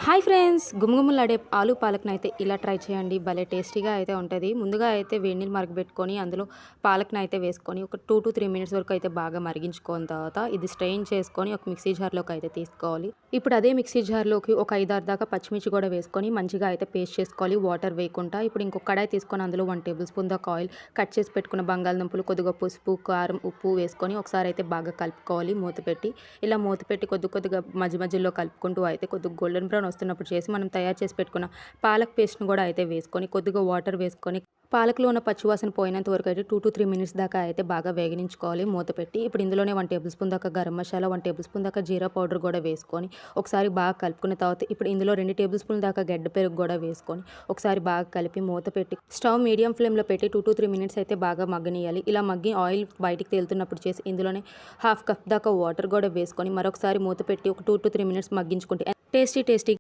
Hi friends, గుమగుమలాడే ఆలు పాలక్‌నైతే ఇలా ట్రై చేయండి. భలే టేస్టీగా అయితే ఉంటది. ముందుగా అయితే వేడి నీళ్ళు మరగబెట్టుకొని అందులో పాలక్‌నైతే వేసుకొని ఒక 2-3 మినిట్స్ వరకు అయితే బాగా మరిగించుకున్న తర్వాత ఇది స్ట్రెయిన్ చేసుకొని ఒక మిక్సీ జార్‌లోకి అయితే తీసుకోవాలి. ఇప్పుడు అదే మిక్సీ జార్‌లోకి ఒక 5, 6 దాకా పచ్చిమిర్చి కూడా వేసుకొని మంచిగా అయితే పేస్ట్ చేసుకోవాలి వాటర్ వేయకుండా. ఇప్పుడు ఇంకొక కడాయి తీసుకొని అందులో 1 టేబుల్ స్పూన్ దాకా ఆయిల్, కట్ చేసి పెట్టుకున్న బంగాళదుంపలు, కొద్దిగా పసుపు, కారం, ఉప్పు వేసుకొని ఒకసారి అయితే బాగా కలుపుకోవాలి మూత పెట్టి. ఇలా మూత పెట్టి కొద్దిగా మధ్య మధ్యలో కలుపుకుంటూ అయితే కొద్దిగా గోల్డెన్ బ్రౌన్ వస్తున్నప్పుడు చేసి మనం తయారు చేసి పెట్టుకున్న పాలక్ పేస్ట్‌ని కూడా అయితే వేసుకొని కొద్దిగా వాటర్ వేసుకొని పాలకులో ఉన్న పచ్చివాసన పోయినంత వరకు అయితే 2-3 మినిట్స్ దాకా అయితే బాగా వేగనించుకోవాలి మూత పెట్టి. ఇప్పుడు ఇందులోనే 1 టేబుల్ స్పూన్ దాకా గరం మసాలా, 1 టేబుల్ స్పూన్ దాకా జీరా పౌడర్ కూడా వేసుకొని ఒకసారి బాగా కలుపుకున్న తర్వాత ఇప్పుడు ఇందులో 2 టేబుల్ స్పూన్ దాకా గడ్డ పెరుగు కూడా వేసుకొని ఒకసారి బాగా కలిపి మూత పెట్టి స్టవ్ మీడియం ఫ్లేమ్‌లో పెట్టి 2-3 మినిట్స్ అయితే బాగా మగ్గనియాలి. ఇలా మగ్గి ఆయిల్ బయటికి తేలుతున్నప్పుడు చేసి ఇందులోనే హాఫ్ కప్ దాకా వాటర్ కూడా వేసుకొని మరొకసారి మూత పెట్టి ఒక 2-3 మినిట్స్ మగ్గించుకుంటే టేస్టీ